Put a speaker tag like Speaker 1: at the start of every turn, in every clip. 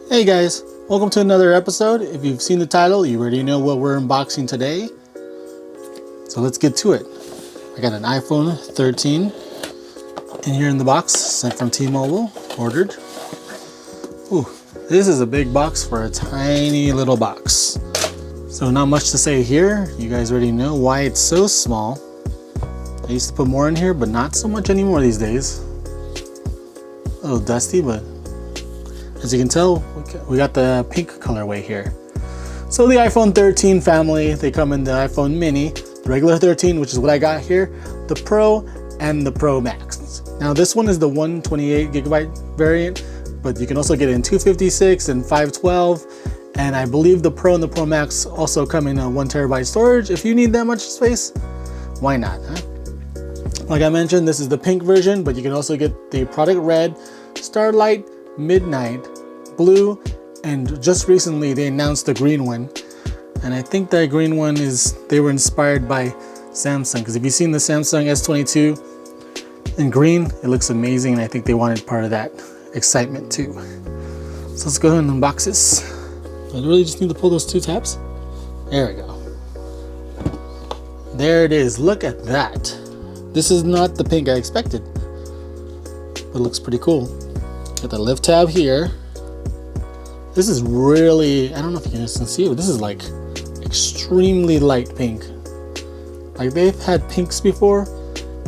Speaker 1: Hey guys, welcome to another episode. If you've seen the title, you already know what we're unboxing today. So let's get to it. I got an iPhone 13 in here in the box, sent from T-Mobile, ordered. Ooh, this is a big box for a tiny little box. So not much to say here. You guys already know why it's so small. I used to put more in here, but not so much anymore these days. A little dusty, but as you can tell, we got the pink colorway here. So the iPhone 13 family, they come in the iPhone mini, the regular 13, which is what I got here, the Pro, and the Pro Max. Now this one is the 128 gigabyte variant, but you can also get it in 256 and 512. And I believe the Pro and the Pro Max also come in a 1 terabyte storage. If you need that much space, why not, huh? Like I mentioned, this is the pink version, but you can also get the product red, Starlight, Midnight, blue, and just recently they announced the green one. And I think that green one they were inspired by Samsung, because if you've seen the Samsung S22 in green, it looks amazing, and I think they wanted part of that excitement too. So let's go ahead and unbox this. I really just need to pull those two tabs. There we go. There it is. Look at that. This is not the pink I expected, but it looks pretty cool. Got the lift tab here. This is really, I don't know if you can see it, but this is like extremely light pink. Like they've had pinks before,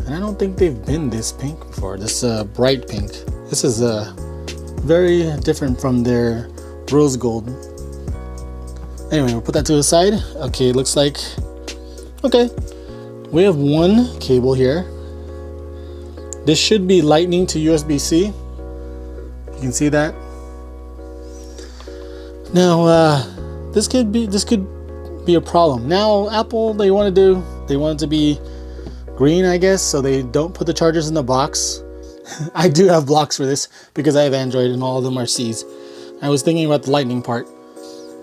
Speaker 1: and I don't think they've been this pink before, this bright pink. This is very different from their rose gold. Anyway, we'll put that to the side. Okay, it looks like, okay, we have one cable here. This should be lightning to USB-C. You can see that. Now, this could be a problem. Now, Apple, they want it to be green, I guess, so they don't put the chargers in the box. I do have blocks for this because I have Android and all of them are C's. I was thinking about the lightning part.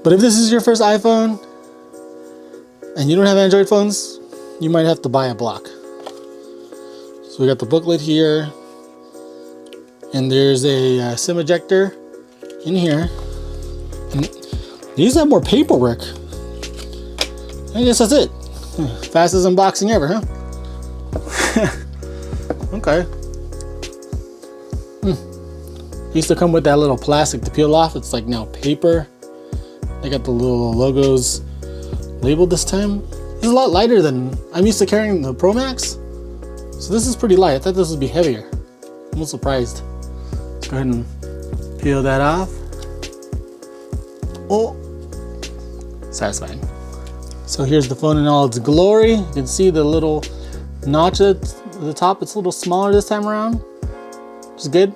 Speaker 1: But if this is your first iPhone and you don't have Android phones, you might have to buy a block. So we got the booklet here, and there's a SIM ejector in here. And these have more paperwork. I guess that's it. Fastest unboxing ever, huh? Okay. Used to come with that little plastic to peel off. It's like now paper. They got the little logos labeled this time. This is a lot lighter than I'm used to carrying the Pro Max. So this is pretty light. I thought this would be heavier. I'm a little surprised. Let's go ahead and peel that off. Oh, satisfying. So here's the phone in all its glory. You can see the little notch at the top. It's a little smaller this time around, which is good.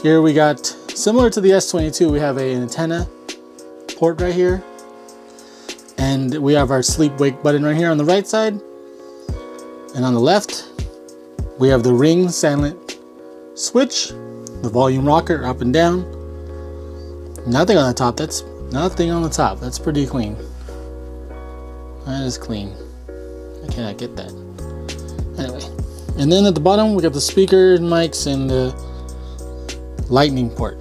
Speaker 1: Here we got, similar to the S22, we have an antenna port right here. And we have our sleep wake button right here on the right side. And on the left, we have the ring silent switch, the volume rocker up and down. Nothing on the top. That's nothing on the top. That's pretty clean. That is clean. I cannot get that. Anyway, and then at the bottom we got the speaker, mics, and the lightning port.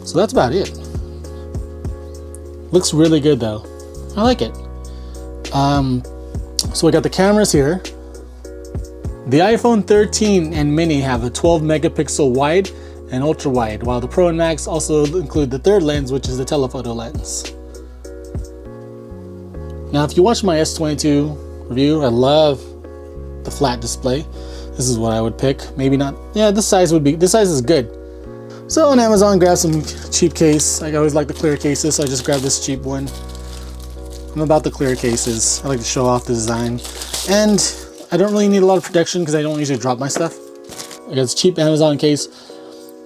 Speaker 1: So that's about it. Looks really good though. I like it. So we got the cameras here. The iPhone 13 and mini have a 12 megapixel wide and ultra wide, while the Pro and Max also include the third lens, which is the telephoto lens. Now, if you watch my S22 review, I love the flat display. This is what I would pick. Maybe not. Yeah, this size is good. So on Amazon, grab some cheap case. I always like the clear cases, so I just grabbed this cheap one. I'm about the clear cases. I like to show off the design, and I don't really need a lot of protection because I don't usually drop my stuff. I got this cheap Amazon case.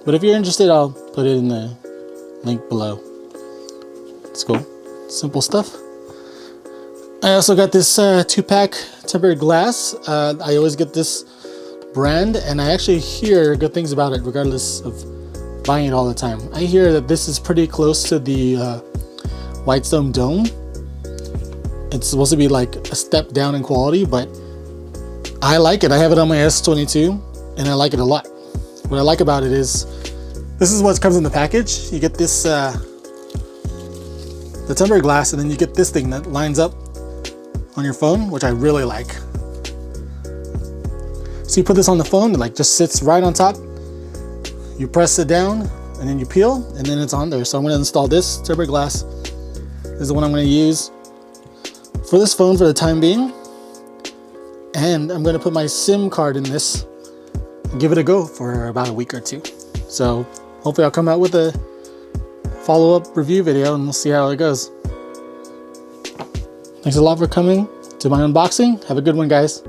Speaker 1: But if you're interested, I'll put it in the link below. It's cool. Simple stuff. I also got this 2-pack tempered glass. I always get this brand, and I actually hear good things about it regardless of buying it all the time. I hear that this is pretty close to the Whitestone Dome. It's supposed to be like a step down in quality, but I like it. I have it on my S22, and I like it a lot. what I like about it is, this is what comes in the package. You get this, the tempered glass, and then you get this thing that lines up on your phone, which I really like. So you put this on the phone, it like just sits right on top. You press it down, and then you peel, and then it's on there. So I'm gonna install this tempered glass. This is the one I'm gonna use for this phone for the time being. And I'm gonna put my SIM card in this and give it a go for about a week or two. So hopefully I'll come out with a follow-up review video and we'll see how it goes. Thanks a lot for coming to my unboxing. Have a good one, guys.